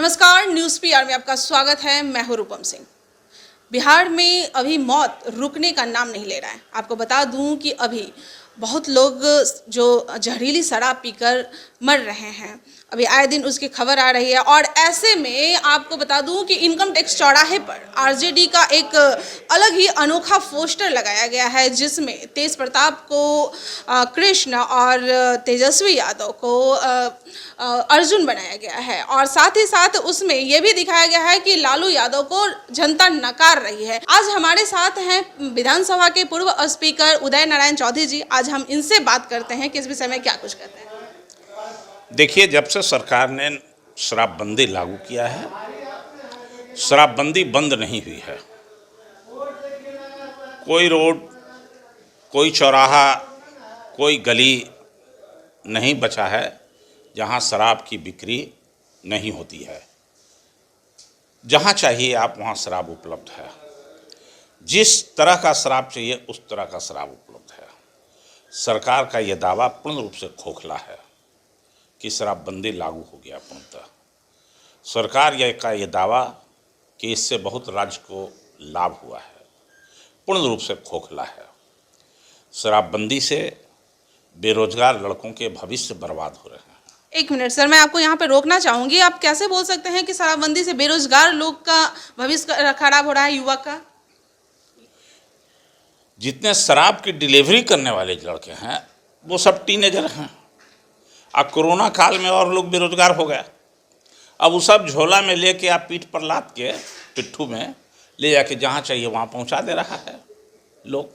नमस्कार, news PR में आपका स्वागत है। मैं हूं रूपम सिंह। बिहार में अभी मौत रुकने का नाम नहीं ले रहा है। आपको बता दूं कि अभी बहुत लोग जो जहरीली शराब पीकर मर रहे हैं, अभी आए दिन उसकी खबर आ रही है। और ऐसे में आपको बता दूं कि इनकम टैक्स चौराहे पर आरजेडी का एक अलग ही अनोखा पोस्टर लगाया गया है, जिसमें तेज प्रताप को कृष्ण और तेजस्वी यादव को अर्जुन बनाया गया है। और साथ ही साथ उसमें यह भी दिखाया गया है कि लालू यादव को जनता नकार रही है। आज हमारे साथ हैं विधानसभा के पूर्व स्पीकर उदय नारायण चौधरी जी। आज हम इनसे बात करते हैं कि इस विषय में क्या कुछ कहते हैं। देखिए, जब से सरकार ने शराबबंदी लागू किया है, शराबबंदी बंद नहीं हुई है। कोई रोड, कोई चौराहा, कोई गली नहीं बचा है जहां शराब की बिक्री नहीं होती है। जहां चाहिए आप वहां शराब उपलब्ध है। जिस तरह का शराब चाहिए उस तरह का शराब उपलब्ध है। सरकार का यह दावा पूर्ण रूप से खोखला है कि शराबबंदी लागू हो गया पूर्णतः। सरकार का ये दावा कि इससे बहुत राज्य को लाभ हुआ है, पूर्ण रूप से खोखला है। शराबबंदी से बेरोजगार लड़कों के भविष्य बर्बाद हो रहे हैं। एक मिनट सर, मैं आपको यहाँ पे रोकना चाहूँगी। आप कैसे बोल सकते हैं कि शराबबंदी से बेरोजगार लोग का भविष्य खराब हो रहा है, युवक का? जितने शराब की डिलीवरी करने वाले लड़के हैं वो सब टीनेजर हैं। अब कोरोना काल में और लोग बेरोजगार हो गया। अब वो सब झोला में लेके आप पीठ पर लाद के पिट्ठू में ले जाके जहाँ चाहिए वहाँ पहुँचा दे रहा है लोग।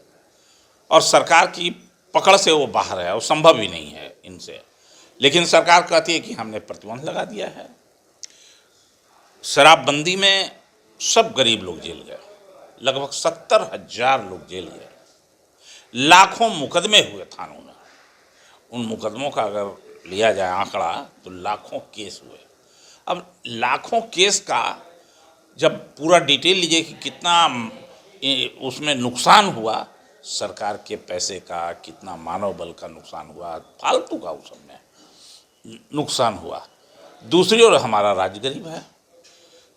और सरकार की पकड़ से वो बाहर है, वो संभव ही नहीं है इनसे। लेकिन सरकार कहती है कि हमने प्रतिबंध लगा दिया है। शराबबंदी में सब गरीब लोग जेल गए, लगभग 70,000 लोग जेल गए। लाखों मुकदमे हुए थानों में। उन मुकदमों का अगर लिया जाए आंकड़ा तो लाखों केस हुए। अब लाखों केस का जब पूरा डिटेल लीजिए कि कितना उसमें नुकसान हुआ, सरकार के पैसे का, कितना मानव बल का नुकसान हुआ, फालतू का उस सब में नुकसान हुआ। दूसरी ओर हमारा राज्य गरीब है।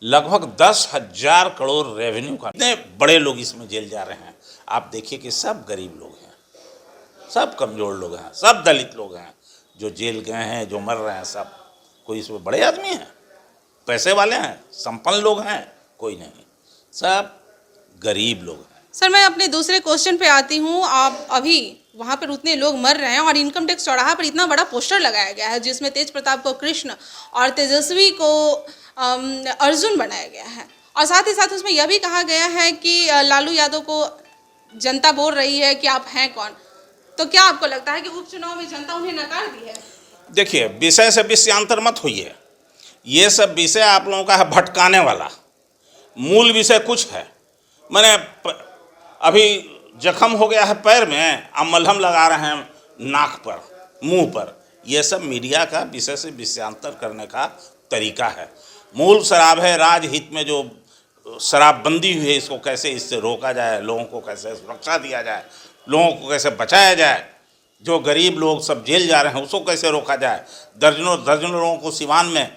लगभग 10,000 करोड़ रेवेन्यू का, इतने बड़े लोग इसमें जेल जा रहे हैं। आप देखिए कि सब गरीब लोग हैं, सब कमज़ोर लोग हैं, सब दलित लोग हैं जो जेल गए हैं, जो मर रहे हैं। सब कोई इसमें बड़े आदमी हैं, पैसे वाले हैं, संपन्न लोग हैं? कोई नहीं, सब गरीब लोग हैं। सर, मैं अपने दूसरे क्वेश्चन पे आती हूँ। आप अभी वहाँ पर उतने लोग मर रहे हैं और इनकम टैक्स चौराहा पर इतना बड़ा पोस्टर लगाया गया है, जिसमें तेज प्रताप को कृष्ण और तेजस्वी को अर्जुन बनाया गया है। और साथ ही साथ उसमें यह भी कहा गया है कि लालू यादव को जनता बोल रही है कि आप हैं कौन। तो क्या आपको लगता है कि उपचुनाव में जनता उन्हें नकार दी है? देखिए, विषय से विषयांतर मत होइए। ये सब विषय आप लोगों का है भटकाने वाला। मूल विषय कुछ है। मैंने अभी जख्म हो गया है पैर में, अब मलहम लगा रहे हैं नाक पर, मुंह पर। यह सब मीडिया का विषय से विषयांतर करने का तरीका है। मूल शराब है, राजहित में जो शराबबंदी हुई है, इसको कैसे इससे रोका जाए, लोगों को कैसे सुरक्षा दिया जाए, लोगों को कैसे बचाया जाए, जो गरीब लोग सब जेल जा रहे हैं उसको कैसे रोका जाए। दर्जनों दर्जनों लोगों को सिवान में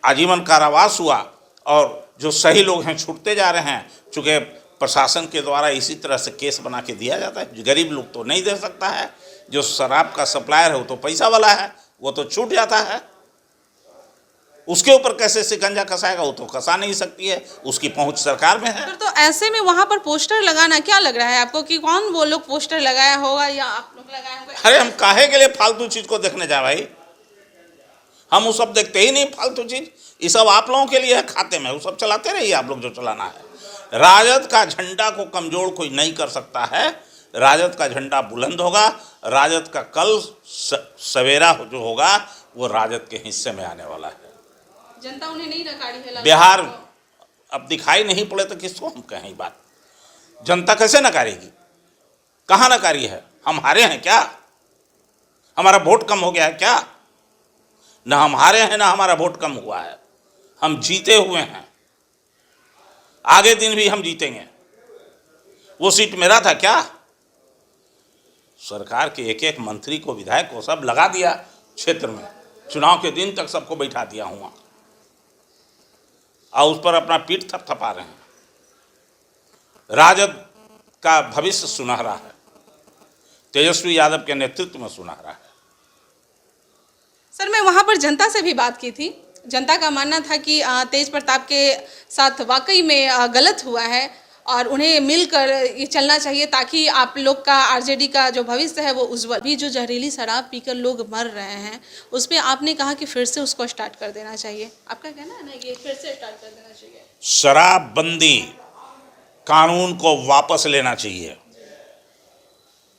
आजीवन कारावास हुआ और जो सही लोग हैं छूटते जा रहे हैं, चूँकि प्रशासन के द्वारा इसी तरह से केस बना के दिया जाता है। गरीब लोग तो नहीं दे सकता है, जो शराब का सप्लायर है वो तो पैसा वाला है, वो तो छूट जाता है। उसके ऊपर कैसे शिकंजा कसाएगा? वो तो कसा नहीं सकती है, उसकी पहुंच सरकार में है। तो ऐसे में वहाँ पर पोस्टर लगाना क्या लग रहा है आपको कि कौन वो लोग पोस्टर लगाया होगा या आप लोग लगाए होंगे? अरे हम काहे के लिए फालतू चीज को देखने जाए भाई? हम वो सब देखते ही नहीं फालतू चीज। ये सब आप लोगों के लिए है खाते में, वो सब चलाते रहिए आप लोग जो चलाना है। राजद का झंडा को कमजोर कोई नहीं कर सकता है। राजद का झंडा बुलंद होगा। राजद का कल सवेरा जो होगा वो राजद के हिस्से में आने वाला है। जनता उन्हें नहीं नकारी है। बिहार अब दिखाई नहीं पड़े तो किसको हम कहें बात? जनता कैसे नकारेगी? कहाँ नकारी है? हम हारे हैं क्या? हमारा वोट कम हो गया है क्या? न हम हारे हैं ना हमारा वोट कम हुआ है। हम जीते हुए हैं, आगे दिन भी हम जीतेंगे। वो सीट मेरा था क्या? सरकार के एक एक मंत्री को, विधायक को सब लगा दिया क्षेत्र में, चुनाव के दिन तक सबको बैठा दिया हुआ। और उस पर अपना पीठ थपथपा रहे हैं। राजद का भविष्य सुनहरा है, तेजस्वी यादव के नेतृत्व में सुनहरा है। सर, मैं वहाँ पर जनता से भी बात की थी। जनता का मानना था कि तेज प्रताप के साथ वाकई में गलत हुआ है और उन्हें मिलकर ये चलना चाहिए ताकि आप लोग का आरजेडी का जो भविष्य है वो उज्जवल। भी जो जहरीली शराब पीकर लोग मर रहे हैं उस पर आपने कहा कि फिर से उसको स्टार्ट कर देना चाहिए। आपका कहना है ना, ये फिर से स्टार्ट कर देना चाहिए। शराबबंदी कानून को वापस लेना चाहिए,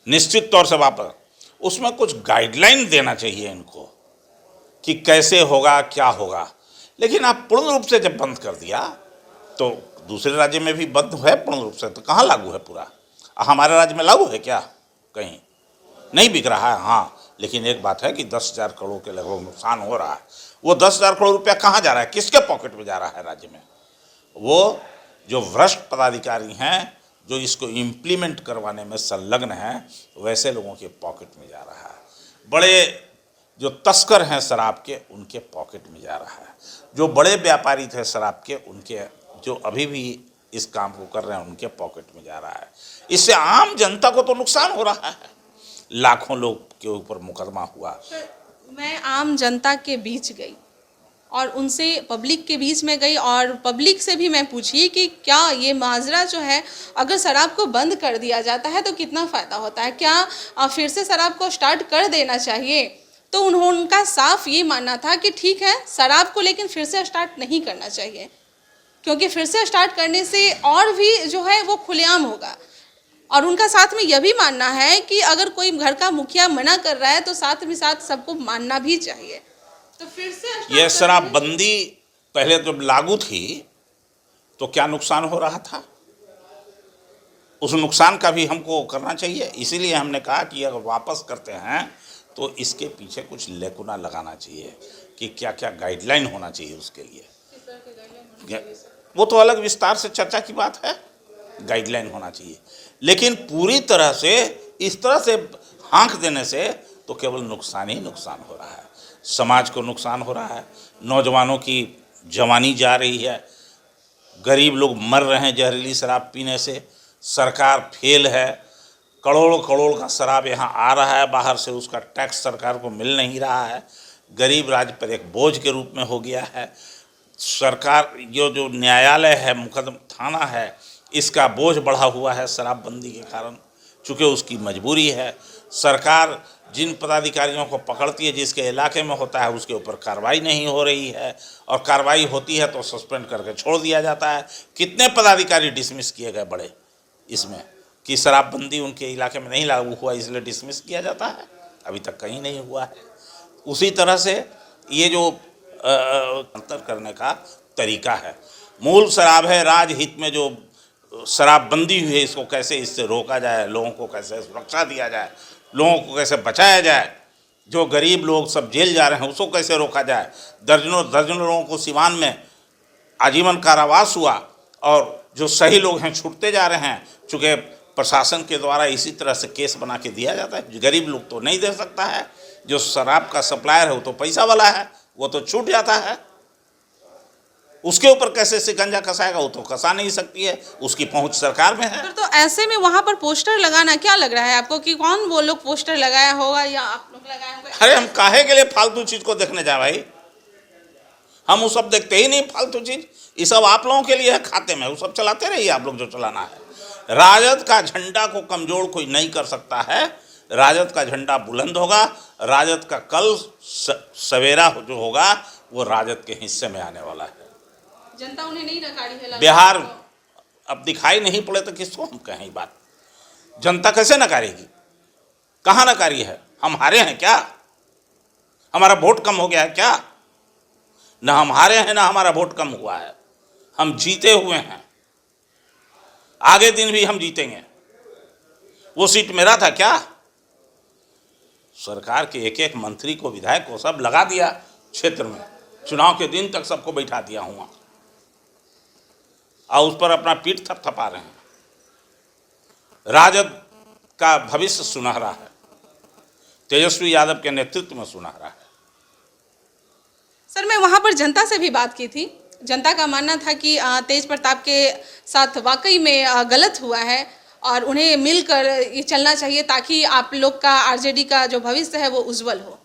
निश्चित तौर से वापस। उसमें कुछ गाइडलाइन देना चाहिए इनको कि कैसे होगा, क्या होगा। लेकिन आप पूर्ण रूप से जब बंद कर दिया तो दूसरे राज्य में भी बंद है पूर्ण रूप से, तो कहाँ लागू है पूरा? हमारे राज्य में लागू है क्या? कहीं नहीं बिक रहा है। हाँ, लेकिन एक बात है कि 10,000 करोड़ के लगभग नुकसान हो रहा है। वो 10,000 करोड़ रुपया कहाँ जा रहा है, किसके पॉकेट में जा रहा है राज्य में? वो जो भ्रष्ट पदाधिकारी हैं, जो इसको इम्प्लीमेंट करवाने में संलग्न हैं, वैसे लोगों के पॉकेट में जा रहा है। बड़े जो तस्कर हैं शराब के, उनके पॉकेट में जा रहा है। जो बड़े व्यापारी थे शराब के, उनके जो अभी भी इस काम को कर रहे हैं, उनके पॉकेट में जा रहा है। इससे आम जनता को तो नुकसान हो रहा है। लाखों लोग के ऊपर मुकदमा हुआ। मैं आम जनता के बीच गई और उनसे पब्लिक के बीच में गई और पब्लिक से भी मैं पूछी कि क्या ये माजरा जो है, अगर शराब को बंद कर दिया जाता है तो कितना फ़ायदा होता है, क्या फिर से शराब को स्टार्ट कर देना चाहिए? तो उनका साफ ये मानना था कि ठीक है, शराब को लेकिन फिर से स्टार्ट नहीं करना चाहिए, क्योंकि फिर से स्टार्ट करने से और भी जो है वो खुलेआम होगा। और उनका साथ में यह भी मानना है कि अगर कोई घर का मुखिया मना कर रहा है तो साथ में साथ सबको मानना भी चाहिए। तो फिर से यह शराबबंदी पहले जब लागू थी तो क्या नुकसान हो रहा था, उस नुकसान का भी हमको करना चाहिए। इसीलिए हमने कहा कि अगर वापस करते हैं तो इसके पीछे कुछ लेकुना लगाना चाहिए कि क्या क्या गाइडलाइन होना चाहिए उसके लिए। वो तो अलग विस्तार से चर्चा की बात है, गाइडलाइन होना चाहिए। लेकिन पूरी तरह से इस तरह से हाँक देने से तो केवल नुकसान ही नुकसान हो रहा है। समाज को नुकसान हो रहा है, नौजवानों की जवानी जा रही है, गरीब लोग मर रहे हैं जहरीली शराब पीने से, सरकार फेल है, करोड़ों करोड़ का शराब यहाँ आ रहा है बाहर से, उसका टैक्स सरकार को मिल नहीं रहा है, गरीब राज्य पर एक बोझ के रूप में हो गया है। सरकार जो न्यायालय है, मुकदमा थाना है, इसका बोझ बढ़ा हुआ है शराबबंदी के कारण, चूँकि उसकी मजबूरी है। सरकार जिन पदाधिकारियों को पकड़ती है, जिसके इलाके में होता है, उसके ऊपर कार्रवाई नहीं हो रही है, और कार्रवाई होती है तो सस्पेंड करके छोड़ दिया जाता है। कितने पदाधिकारी डिसमिस किए गए बड़े इसमें कि शराबबंदी उनके इलाके में नहीं लागू हुआ इसलिए डिसमिस किया जाता है, अभी तक कहीं नहीं हुआ है। उसी तरह से ये जो अंतर करने का तरीका है, मूल शराब है, राजहित में जो शराबबंदी हुई है, इसको कैसे इससे रोका जाए, लोगों को कैसे सुरक्षा दिया जाए, लोगों को कैसे बचाया जाए, जो गरीब लोग सब जेल जा रहे हैं उसको कैसे रोका जाए। दर्जनों दर्जनों लोगों को सिवान में आजीवन कारावास हुआ और जो सही लोग हैं छूटते जा रहे हैं, चूँकि प्रशासन के द्वारा इसी तरह से केस बना के दिया जाता है। गरीब लोग तो नहीं दे सकता है, जो शराब का सप्लायर है वो तो पैसा वाला है, वो तो छूट जाता है, उसके ऊपर कैसे शिकंजा कसाएगा? वो तो कसा नहीं सकती है, उसकी पहुंच सरकार में है। तो ऐसे में वहाँ पर पोस्टर लगाना क्या लग रहा है आपको कि कौन वो लोग पोस्टर लगाया होगा या आप लोग लगाए होंगे? अरे हम काहे के लिए फालतू चीज को देखने जाए भाई, हम वो सब देखते ही नहीं फालतू चीज। ये सब आप लोगों के लिए है खाते में, वो सब चलाते रहिए आप लोग जो चलाना है। राजद का झंडा को कमजोर कोई नहीं कर सकता है, राजद का झंडा बुलंद होगा। राजद का कल सवेरा जो होगा वो राजद के हिस्से में आने वाला है। जनता उन्हें नहीं नकारी है बिहार अब दिखाई नहीं पड़े तो किसको हम कहें बात? जनता कैसे नकारेगी? कहाँ नकारी है? हम हारे हैं क्या? हमारा वोट कम हो गया है क्या? ना हम हारे हैं ना हमारा वोट कम हुआ है, हम जीते हुए हैं, आगे दिन भी हम जीतेंगे। वो सीट मेरा था क्या? सरकार के एक एक मंत्री को, विधायक को सब लगा दिया क्षेत्र में, चुनाव के दिन तक सबको बैठा दिया हुआ और उस पर अपना पीठ थपथपा रहे हैं। राजद का भविष्य सुनहरा है, तेजस्वी यादव के नेतृत्व में सुनहरा है। सर, मैं वहाँ पर जनता से भी बात की थी। जनता का मानना था कि तेज प्रताप के साथ वाकई में गलत हुआ है और उन्हें मिलकर ये चलना चाहिए ताकि आप लोग का आरजेडी का जो भविष्य है वो उज्जवल हो।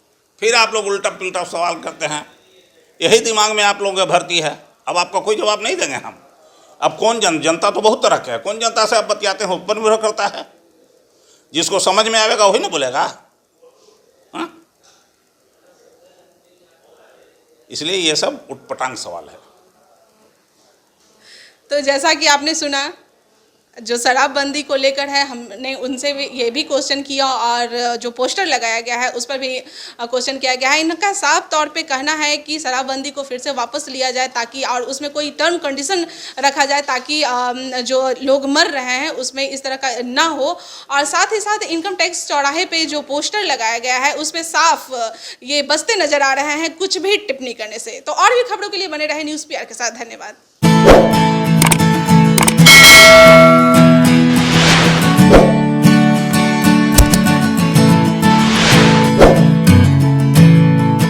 फिर आप लोग उल्टा पुल्टा सवाल करते हैं, यही दिमाग में आप लोगों की भर्ती है। अब आपका कोई जवाब नहीं देंगे हम। अब कौन जनता तो बहुत तरह के है, कौन जनता से आप बतियाते हैं ऊपर निर्भर करता है। जिसको समझ में आएगा वही ना बोलेगा। हाँ? इसलिए ये सब उटपटांग सवाल है। तो जैसा कि आपने सुना, जो शराबबंदी को लेकर है, हमने उनसे भी ये भी क्वेश्चन किया और जो पोस्टर लगाया गया है उस पर भी क्वेश्चन किया गया है। इनका साफ तौर पे कहना है कि शराबबंदी को फिर से वापस लिया जाए ताकि और उसमें कोई टर्म कंडीशन रखा जाए ताकि जो लोग मर रहे हैं उसमें इस तरह का ना हो। और साथ ही साथ इनकम टैक्स चौराहे पे जो पोस्टर लगाया गया है उस पर साफ ये बसते नजर आ रहे हैं कुछ भी टिप्पणी करने से। तो और भी खबरों के लिए बने रहे न्यूज़ PR के साथ। धन्यवाद।